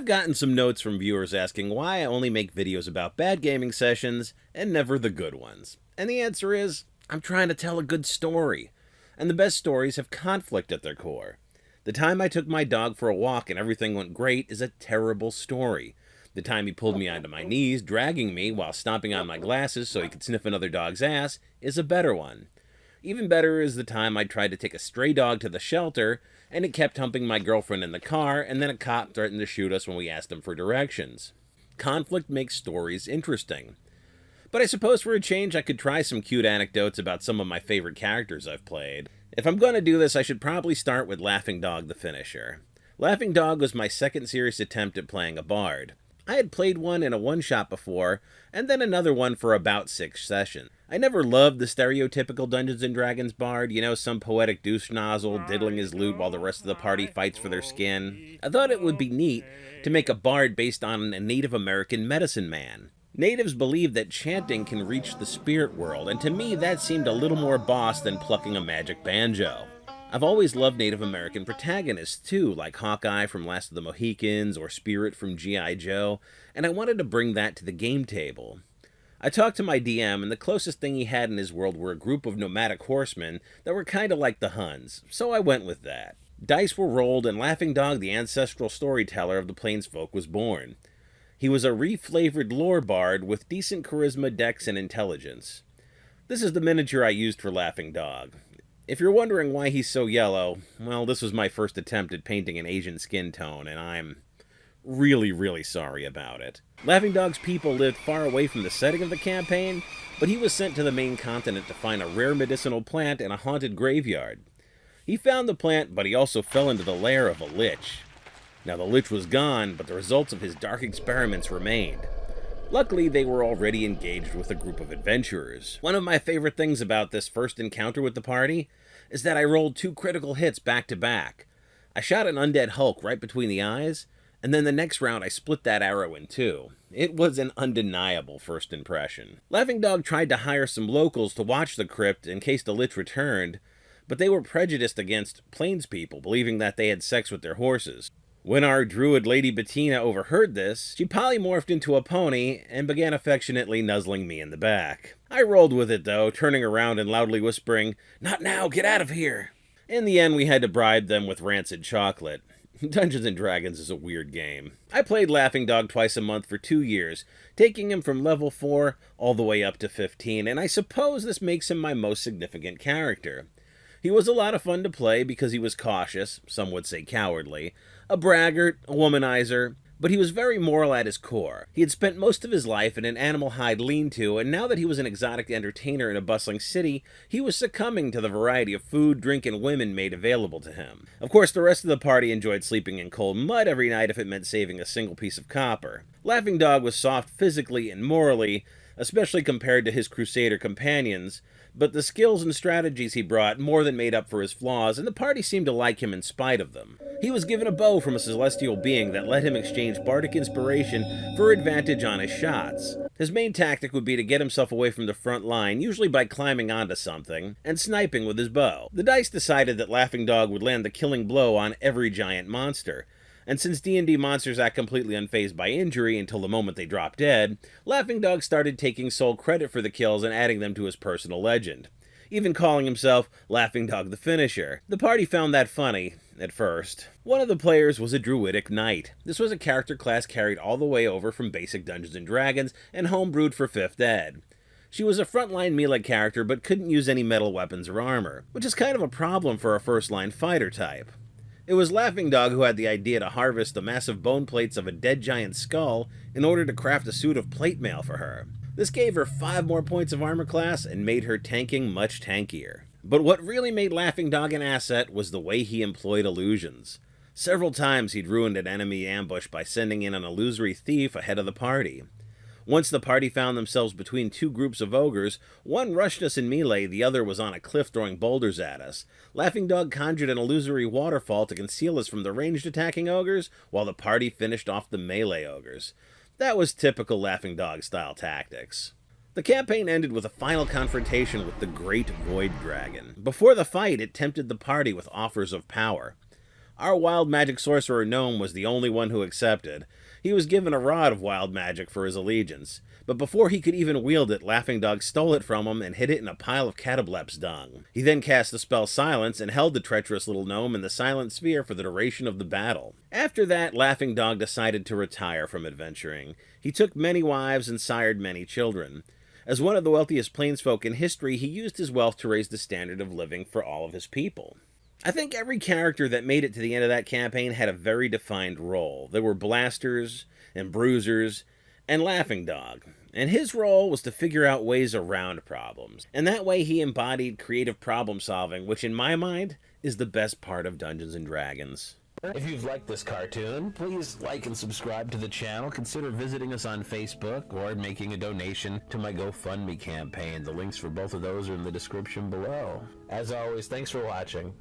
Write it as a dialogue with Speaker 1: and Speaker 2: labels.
Speaker 1: I've gotten some notes from viewers asking why I only make videos about bad gaming sessions and never the good ones. And the answer is, I'm trying to tell a good story. And the best stories have conflict at their core. The time I took my dog for a walk and everything went great is a terrible story. The time he pulled me onto my knees, dragging me while stomping on my glasses so he could sniff another dog's ass, is a better one. Even better is the time I tried to take a stray dog to the shelter, and it kept humping my girlfriend in the car, and then a cop threatened to shoot us when we asked him for directions. Conflict makes stories interesting. But I suppose for a change I could try some cute anecdotes about some of my favorite characters I've played. If I'm going to do this, I should probably start with Laughing Dog the Finisher. Laughing Dog was my second serious attempt at playing a bard. I had played one in a one-shot before, and then another one for about 6 sessions. I never loved the stereotypical Dungeons & Dragons bard, some poetic douche nozzle diddling his lute while the rest of the party fights for their skin. I thought it would be neat to make a bard based on a Native American medicine man. Natives believe that chanting can reach the spirit world, and to me that seemed a little more boss than plucking a magic banjo. I've always loved Native American protagonists too, like Hawkeye from Last of the Mohicans or Spirit from G.I. Joe, and I wanted to bring that to the game table. I talked to my DM, and the closest thing he had in his world were a group of nomadic horsemen that were kinda like the Huns, so I went with that. Dice were rolled, and Laughing Dog, the ancestral storyteller of the Plainsfolk, was born. He was a re-flavored lore bard with decent charisma, dex, and intelligence. This is the miniature I used for Laughing Dog. If you're wondering why he's so yellow, well, this was my first attempt at painting an Asian skin tone, and I'm really sorry about it. Laughing Dog's people lived far away from the setting of the campaign, but he was sent to the main continent to find a rare medicinal plant in a haunted graveyard. He found the plant, but he also fell into the lair of a lich. Now, the lich was gone, but the results of his dark experiments remained. Luckily, they were already engaged with a group of adventurers. One of my favorite things about this first encounter with the party is that I rolled 2 critical hits back to back. I shot an undead Hulk right between the eyes, and then the next round I split that arrow in 2. It was an undeniable first impression. Laughing Dog tried to hire some locals to watch the crypt in case the lich returned, but they were prejudiced against plainspeople, believing that they had sex with their horses. When our druid Lady Bettina overheard this, she polymorphed into a pony and began affectionately nuzzling me in the back. I rolled with it though, turning around and loudly whispering, "Not now, get out of here!" In the end, we had to bribe them with rancid chocolate. Dungeons & Dragons is a weird game. I played Laughing Dog twice a month for 2 years, taking him from level 4 all the way up to 15, and I suppose this makes him my most significant character. He was a lot of fun to play because he was cautious, some would say cowardly, a braggart, a womanizer, but he was very moral at his core. He had spent most of his life in an animal hide lean-to, and now that he was an exotic entertainer in a bustling city, he was succumbing to the variety of food, drink, and women made available to him. Of course, the rest of the party enjoyed sleeping in cold mud every night if it meant saving a single piece of copper. Laughing Dog was soft physically and morally, especially compared to his crusader companions, but the skills and strategies he brought more than made up for his flaws, and the party seemed to like him in spite of them. He was given a bow from a celestial being that let him exchange bardic inspiration for advantage on his shots. His main tactic would be to get himself away from the front line, usually by climbing onto something, and sniping with his bow. The dice decided that Laughing Dog would land the killing blow on every giant monster. And since D&D monsters act completely unfazed by injury until the moment they drop dead, Laughing Dog started taking sole credit for the kills and adding them to his personal legend, even calling himself Laughing Dog the Finisher. The party found that funny, at first. One of the players was a druidic knight. This was a character class carried all the way over from basic Dungeons & Dragons and homebrewed for 5th Ed. She was a frontline melee character but couldn't use any metal weapons or armor, which is kind of a problem for a first-line fighter type. It was Laughing Dog who had the idea to harvest the massive bone plates of a dead giant skull in order to craft a suit of plate mail for her. This gave her 5 more points of armor class and made her tanking much tankier. But what really made Laughing Dog an asset was the way he employed illusions. Several times he'd ruined an enemy ambush by sending in an illusory thief ahead of the party. Once the party found themselves between 2 groups of ogres, one rushed us in melee, the other was on a cliff throwing boulders at us. Laughing Dog conjured an illusory waterfall to conceal us from the ranged attacking ogres, while the party finished off the melee ogres. That was typical Laughing Dog style tactics. The campaign ended with a final confrontation with the Great Void Dragon. Before the fight, it tempted the party with offers of power. Our wild magic sorcerer gnome was the only one who accepted. He was given a rod of wild magic for his allegiance, but before he could even wield it, Laughing Dog stole it from him and hid it in a pile of Catablep's dung. He then cast the spell Silence and held the treacherous little gnome in the silent sphere for the duration of the battle. After that, Laughing Dog decided to retire from adventuring. He took many wives and sired many children. As one of the wealthiest plainsfolk in history, he used his wealth to raise the standard of living for all of his people. I think every character that made it to the end of that campaign had a very defined role. There were blasters and bruisers and Laughing Dog, and his role was to figure out ways around problems. And that way he embodied creative problem solving, which in my mind is the best part of Dungeons & Dragons.
Speaker 2: If you've liked this cartoon, please like and subscribe to the channel. Consider visiting us on Facebook or making a donation to my GoFundMe campaign. The links for both of those are in the description below. As always, thanks for watching.